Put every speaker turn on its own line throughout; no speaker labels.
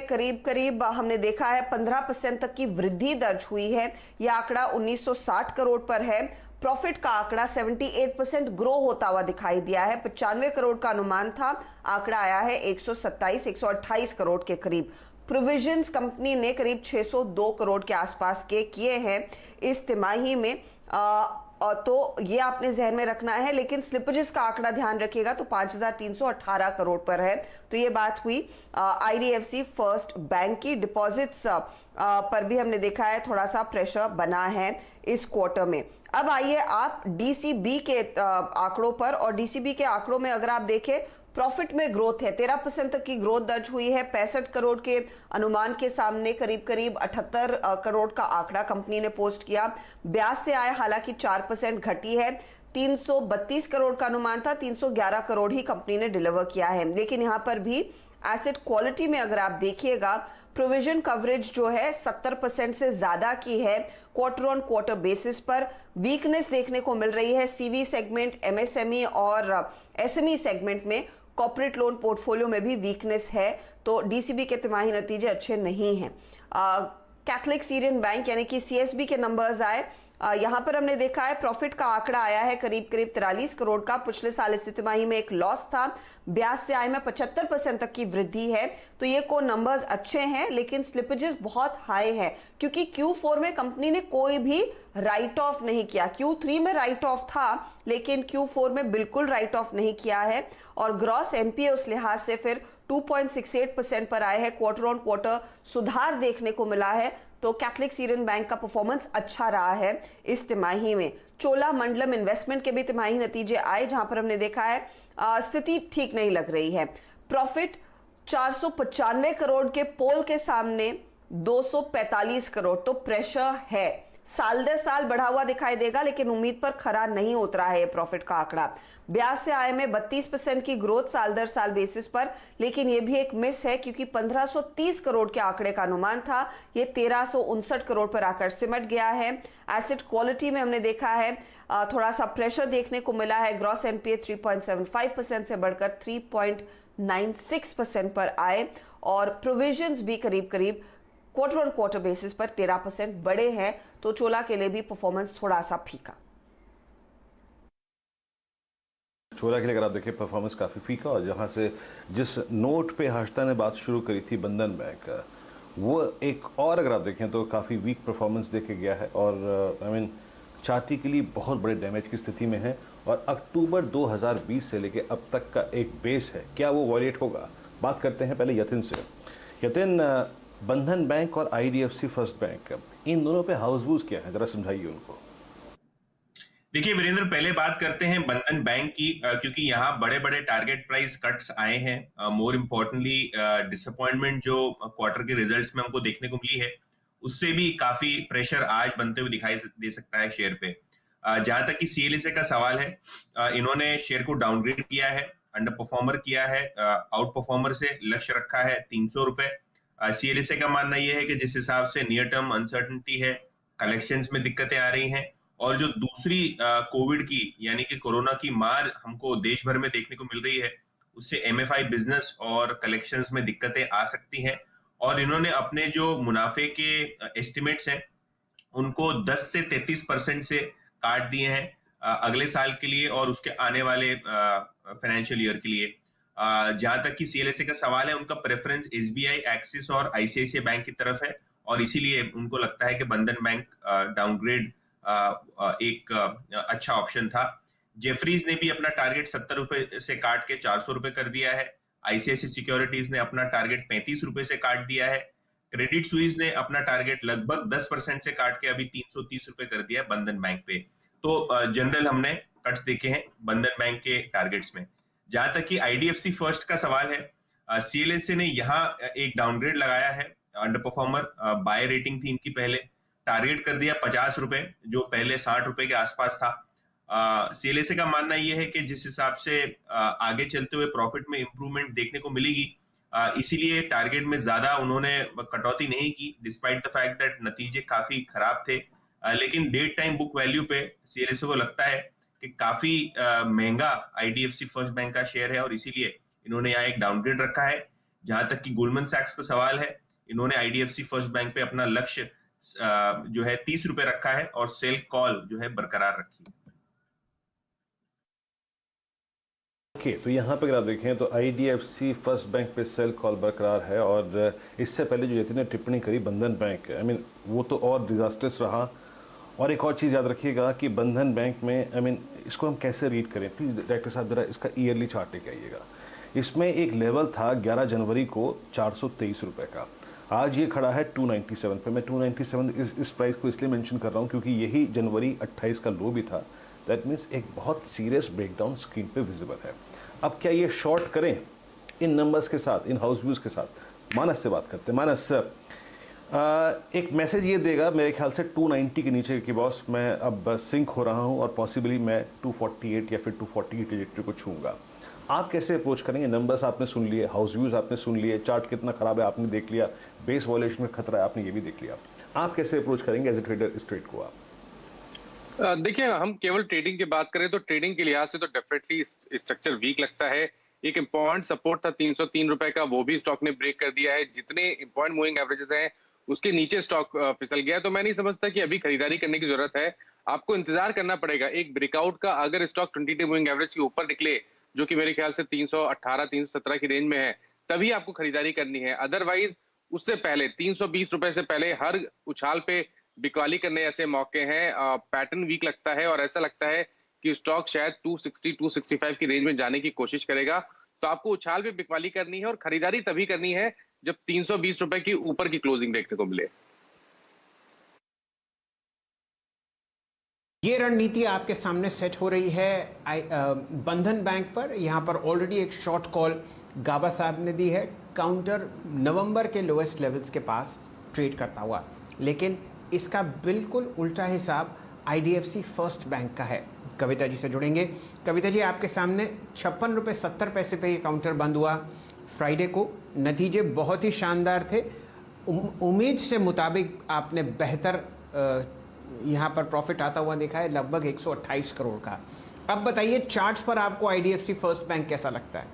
करीब करीब हमने देखा है 15% तक की वृद्धि दर्ज हुई है। यह आंकड़ा 1960 करोड़ पर है। प्रॉफिट का आंकड़ा 78% ग्रो होता हुआ दिखाई दिया है। 95 करोड़ का अनुमान था, आंकड़ा आया है 127-128 करोड़ के करीब। प्रोविजंस कंपनी ने करीब 602 करोड़ के आसपास के किए हैं इस तिमाही में। तो ये आपने जहन में रखना है, लेकिन स्लिपेजेस का आंकड़ा ध्यान रखिएगा तो 5,318 करोड़ पर है। तो ये बात हुई आईडीएफसी फर्स्ट बैंक की। डिपॉजिट्स पर भी हमने देखा है थोड़ा सा प्रेशर बना है इस क्वार्टर में। अब आइए आप डीसीबी के आंकड़ों पर, और डीसीबी के आंकड़ों में अगर आप देखें प्रॉफिट में ग्रोथ है, 13% तक की ग्रोथ दर्ज हुई है। 65 करोड़ के अनुमान के सामने करीब करीब 78 करोड़ का आंकड़ा कंपनी ने पोस्ट किया। ब्याज से आय हालांकि 4% घटी है। 332 करोड़ का अनुमान था, 311 करोड़ ही कंपनी ने डिलीवर किया है। लेकिन यहां पर भी एसेट क्वालिटी में अगर आप देखिएगा, प्रोविजन कवरेज जो है 70% से ज्यादा की है। क्वार्टर ऑन क्वार्टर बेसिस पर वीकनेस देखने को मिल रही है सीवी सेगमेंट, एमएसएमई और एसएमई सेगमेंट में। कॉर्पोरेट लोन पोर्टफोलियो में भी वीकनेस है। तो डीसीबी के तिमाही नतीजे अच्छे नहीं हैं। कैथलिक सीरियन बैंक यानी कि सीएसबी के नंबर्स आए। यहां पर हमने देखा है प्रॉफिट का आंकड़ा आया है करीब करीब 43 करोड़ का। पिछले साल इस तिमाही में एक लॉस था। ब्याज से आय में 75% तक की वृद्धि है। तो ये को नंबर्स अच्छे हैं, लेकिन स्लिपेजेस बहुत हाई है, क्योंकि Q4 में कंपनी ने कोई भी राइट ऑफ नहीं किया। Q3 में राइट ऑफ था, लेकिन Q4 में बिल्कुल राइट ऑफ नहीं किया है। और ग्रॉस एनपीए उस लिहाज से फिर 2.68% पर आए हैं। क्वार्टर ऑन क्वार्टर सुधार देखने को मिला है। तो कैथलिक सीरियन बैंक का परफॉर्मेंस अच्छा रहा है इस तिमाही में। चोलामंडलम इन्वेस्टमेंट के भी तिमाही नतीजे आए, जहां पर हमने देखा है स्थिति ठीक नहीं लग रही है। प्रॉफिट 495 करोड़ के पोल के सामने 245 करोड़, तो प्रेशर है। साल दर साल बढ़ा हुआ दिखाई देगा, लेकिन उम्मीद पर खरा नहीं उतरा है ये प्रॉफिट का आंकड़ा। ब्याज से आय में 32% की ग्रोथ साल दर साल बेसिस पर, लेकिन यह भी एक मिस है, क्योंकि 1530 करोड़ के आंकड़े का अनुमान था। ये 1359 करोड़ पर आकर सिमट गया है। एसेट क्वालिटी में हमने देखा है थोड़ा सा प्रेशर देखने को मिला है। ग्रॉस एनपीए 3.75% से बढ़कर 3.96% पर आए, और प्रोविजंस भी करीब करीब क्वार्टर ऑन क्वार्टर बेसिस पर 13% बड़े हैं। तो चोला के लिए भी परफॉर्मेंस थोड़ा सा फीका।
चोला के लिए अगर आप देखिए परफॉर्मेंस काफ़ी फीका, और जहाँ से जिस नोट पे हर्षिता ने बात शुरू करी थी बंधन बैंक, वो एक और अगर आप देखें तो काफ़ी वीक परफॉर्मेंस देखे गया है। और आई मीन छाती के लिए बहुत बड़े डैमेज की स्थिति में है। और अक्टूबर 2020 से लेके अब तक का एक बेस है, क्या वो वॉलेट होगा? बात करते हैं पहले यतिन से। यतिन, बंधन बैंक और आईडीएफसी फर्स्ट बैंक, इन दोनों पे हाउसबूज क्या है, जरा समझाइए उनको।
देखिए वीरेंद्र, पहले बात करते हैं बंधन बैंक की, क्योंकि यहाँ बड़े बड़े टारगेट प्राइस कट्स आए हैं। मोर इम्पोर्टेंटली डिसअपॉइंटमेंट जो क्वार्टर के रिजल्ट्स में हमको देखने को मिली है, उससे भी काफी प्रेशर आज बनते हुए दिखाई दे सकता है शेयर पे। जहां तक कि सीएलएसए का सवाल है, इन्होंने शेयर को डाउनग्रेड किया है, अंडर परफॉर्मर किया है, आउट परफॉर्मर से लक्ष्य रखा है 300 रुपए। सीएलएसए का मानना यह है कि जिस हिसाब से नियर टर्म अनसर्टेनिटी है, कलेक्शंस में दिक्कतें आ रही हैं, और जो दूसरी कोविड की यानी कि कोरोना की मार हमको देश भर में देखने को मिल रही है, उससे एमएफआई बिजनेस और कलेक्शंस में दिक्कतें आ सकती हैं। और इन्होंने अपने जो मुनाफे के एस्टिमेट्स हैं उनको 10 से 33% से काट दिए हैं अगले साल के लिए और उसके आने वाले फाइनेंशियल ईयर के लिए। जहां तक कि सीएलएसए का सवाल है, उनका प्रेफरेंस एसबीआई, एक्सिस और आईसीआईसीआई बैंक की तरफ है, और इसीलिए उनको लगता है कि बंधन बैंक डाउनग्रेड एक अच्छा ऑप्शन था। जेफरीज ने भी अपना टारगेट 70 रुपए से काट के 400 रुपए कर दिया है। आईसीआईसीआई सिक्योरिटीज ने अपना टारगेट 35 रुपए से काट दिया है। क्रेडिट स्विस ने अपना टारगेट लगभग 10% से काट के अभी 330 रुपए कर दिया है बंधन बैंक पे। तो जनरल हमने कट्स देखे हैं बंधन बैंक के टारगेट्स में। जहां तक कि आईडीएफसी फर्स्ट का सवाल है, सीएलएसए ने यहाँ एक डाउनग्रेड लगाया है। अंडर परफॉर्मर बाय रेटिंग थी इनकी, पहले टारगेट कर दिया 50 रुपए, जो पहले 60 रुपए के आसपास था। सीएलएसए का मानना यह है कि जिस हिसाब से आगे चलते हुए प्रॉफिट में इंप्रूवमेंट देखने को मिलेगी, इसीलिए टारगेट में ज्यादा उन्होंने कटौती नहीं की, डिस्पाइट द फैक्ट दैट नतीजे काफी खराब थे। लेकिन डेट टाइम बुक वैल्यू पे सीएलएसए को लगता है कि काफी महंगा आईडीएफसी फर्स्ट बैंक का शेयर है, और इसीलिए इन्होंने यहाँ एक डाउनग्रेड रखा है। जहां तक कि गोल्डमैन सैक्स का सवाल है, इन्होंने आईडीएफसी फर्स्ट बैंक पे अपना लक्ष्य जो है 30 रुपए रखा है और सेल कॉल जो है बरकरार रखी है।
ओके, तो यहाँ पे अगर आप देखें तो आईडीएफसी फर्स्ट बैंक पे सेल कॉल बरकरार है, और इससे पहले जो यति ने टिप्पणी करी बंधन बैंक, आई मीन वो तो और डिजास्टर्स रहा। और एक और चीज़ याद रखिएगा कि बंधन बैंक में, आई मीन इसको हम कैसे रीड करें, प्लीज़ डायरेक्टर साहब जरा इसका ईयरली चार्ट लेके आइएगा। इसमें एक लेवल था 11 जनवरी को 423 रुपये का, आज ये खड़ा है 297 पे। मैं 297 इस प्राइस को इसलिए मेंशन कर रहा हूँ क्योंकि यही जनवरी 28 का लो भी था। दैट मीन्स एक बहुत सीरियस ब्रेकडाउन स्क्रीन पे विजिबल है। अब क्या ये शॉर्ट करें इन नंबर्स के साथ, इन हाउस व्यूज़ के साथ? मानस से बात करते हैं। मानस, एक मैसेज ये देगा मेरे ख्याल से 290 के नीचे कि बॉस मैं अब सिंक हो रहा हूँ और पॉसिबली मैं 248 या फिर 240 की ट्रेजेक्टरी को छूँगा। आप कैसे अप्रोच करेंगे? नंबर्स आपने सुन लिए, हाउस व्यूज़ आपने सुन लिए, चार्ट कितना खराब है आपने देख लिया, बेस वॉल्यूशन में खतरा है आपने ये भी देख लिया। आप कैसे अप्रोच करेंगे एज ए ट्रेडर इस ट्रेड को? आप
देखिए, हम केवल ट्रेडिंग की बात करें तो ट्रेडिंग के लिहाज से तो डेफिनेटली स्ट्रक्चर वीक लगता है। एक इम्पॉर्टेंट सपोर्ट था 303 रुपए का, वो भी स्टॉक ने ब्रेक कर दिया है। जितने इम्पॉर्टेंट मूविंग एवरेजेस हैं उसके नीचे स्टॉक फिसल गया है, तो मैं नहीं समझता कि अभी खरीदारी करने की जरूरत है। आपको इंतजार करना पड़ेगा एक ब्रेकआउट का। अगर स्टॉक 20 डे मूविंग एवरेज के ऊपर निकले, जो कि मेरे ख्याल से 318 317 की रेंज में है, तभी आपको खरीदारी करनी है। अदरवाइज उससे पहले 320 रुपए से पहले हर उछाल पे बिकवाली करने ऐसे मौके हैं। पैटर्न वीक लगता है और ऐसा लगता है कि स्टॉक शायद 260 265 की रेंज में जाने की कोशिश करेगा। तो आपको उछाल पे बिकवाली करनी है और खरीदारी तभी करनी है जब 320 रुपए की ऊपर की क्लोजिंग देखने को मिले।
ये रणनीति आपके सामने सेट हो रही है बंधन बैंक पर। यहाँ पर ऑलरेडी एक शॉर्ट कॉल गाबा साहब ने दी है, काउंटर नवंबर के लोएस्ट लेवल्स के पास ट्रेड करता हुआ। लेकिन इसका बिल्कुल उल्टा हिसाब आईडीएफसी फर्स्ट बैंक का है। कविता जी से जुड़ेंगे। कविता जी, आपके सामने 56 रुपये 70 पैसे पे ये काउंटर बंद हुआ फ्राइडे को। नतीजे बहुत ही शानदार थे। उम्मीद से मुताबिक आपने बेहतर यहाँ पर प्रॉफिट आता हुआ देखा है, लगभग 128 करोड़ का। अब बताइए चार्ट्स पर आपको आईडीएफसी फर्स्ट बैंक कैसा लगता है?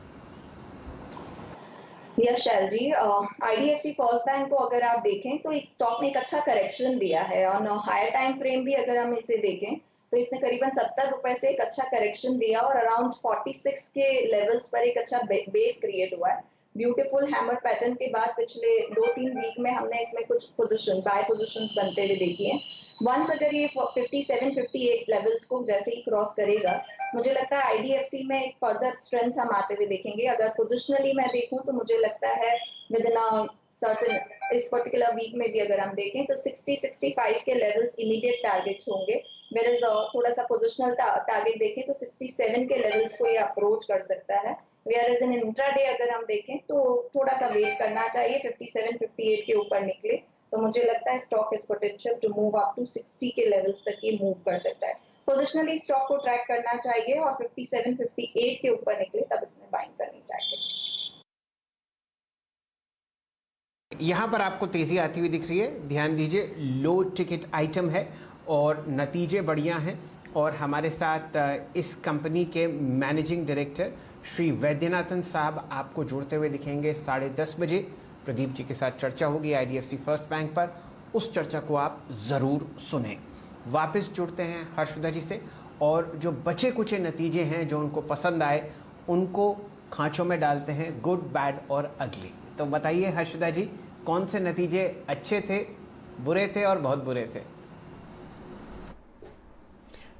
यस शैल जी, आईडीएफसी फर्स्ट बैंक को अगर आप देखें तो एक स्टॉक ने एक अच्छा करेक्शन दिया है। ऑन हायर टाइम फ्रेम भी अगर हम इसे देखें तो इसने करीबन 70 रुपए से एक अच्छा करेक्शन दिया और अराउंड 46 के लेवल्स पर एक अच्छा बेस क्रिएट हुआ है। ब्यूटीफुल हैमर पैटर्न के बाद पिछले 2-3 वीक में हमने इसमें कुछ पोजीशन बाय पोजीशंस बनते हुए देखी हैं। वंस अगर ये 57-58 लेवल्स को जैसे ही क्रॉस करेगा, मुझे लगता है आईडीएफसी में एक फर्दर स्ट्रेंथ हम आते हुए देखेंगे। अगर पोजिशनली मैं देखूं तो मुझे लगता है विद इन अ सर्टेन इस पर्टिकुलर वीक में भी अगर हम देखें तो 60-65 के लेवल्स इमीडिएट टारगेट्स होंगे। वेयर थोड़ा सा पोजिशनल टारगेट देखें तो 67 के लेवल्स को ये अप्रोच कर सकता है। वेयर एज इन इंट्राडे अगर हम देखें तो थोड़ा सा वेट करना चाहिए 57-58 के ऊपर निकले तो मुझे लगता है stock is potential to move up to 60 के लेवल्स तक ये मूव कर सकता है। पोजिशनली स्टॉक को ट्रैक करना चाहिए और 57-58 के ऊपर निकले तब इसमें बाइंग करनी चाहिए।
यहाँ पर आपको तेजी आती हुई दिख रही है, ध्यान दीजिए। लो टिकट आइटम है और नतीजे बढ़िया हैं। और हमारे साथ इस कंपनी के मैनेजिंग डायरेक्टर श्री वैद्यनाथन साहब आपको जुड़ते हुए दिखेंगे 10:30 बजे। प्रदीप जी के साथ चर्चा होगी आईडीएफसी फर्स्ट बैंक पर, उस चर्चा को आप ज़रूर सुनें। वापस जुड़ते हैं हर्षदा जी से, और जो बचे कुचे नतीजे हैं जो उनको पसंद आए उनको खांचों में डालते हैं, गुड, बैड और अगली। तो बताइए हर्षदा जी, कौन से नतीजे अच्छे थे, बुरे थे और बहुत बुरे थे?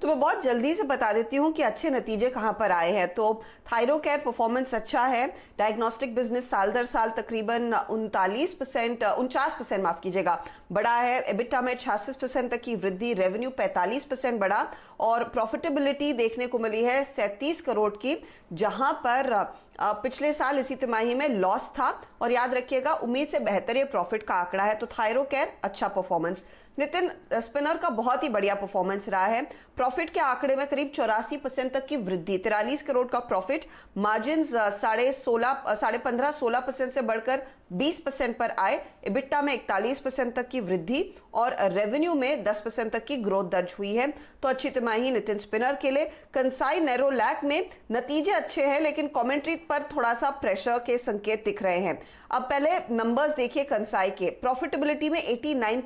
तो मैं बहुत जल्दी से बता देती हूँ कि अच्छे नतीजे कहाँ पर आए हैं। तो थायरोकेयर परफॉर्मेंस अच्छा है। डायग्नोस्टिक बिजनेस साल दर साल तकरीबन 49% माफ कीजिएगा बढ़ा है। एबिटा में 86% तक की वृद्धि, रेवेन्यू 45% बढ़ा और प्रॉफिटेबिलिटी देखने को मिली है 37 करोड़ की, जहां पर पिछले साल इसी तिमाही में लॉस था। और याद रखिएगा उम्मीद से बेहतर ये प्रॉफिट का आंकड़ा है। तो थायरोकेयर अच्छा परफॉर्मेंस। नितिन, स्पिनर का बहुत ही बढ़िया परफॉर्मेंस रहा है। प्रॉफिट के आंकड़े में करीब 84% तक की वृद्धि, 43 करोड़ का प्रॉफिट। मार्जिन 15.5-16% से बढ़कर 20% पर आए। इबिट्टा में 41% तक की वृद्धि और रेवेन्यू में 10% तक की ग्रोथ दर्ज हुई है। तो अच्छी तिमाही नितिन स्पिनर के लिए। कंसाई नेरोलैक में नतीजे अच्छे हैं, लेकिन कमेंट्री पर थोड़ा सा प्रेशर के संकेत दिख रहे हैं। अब पहले नंबर्स देखिए कंसाई के। प्रॉफिटेबिलिटी में 89%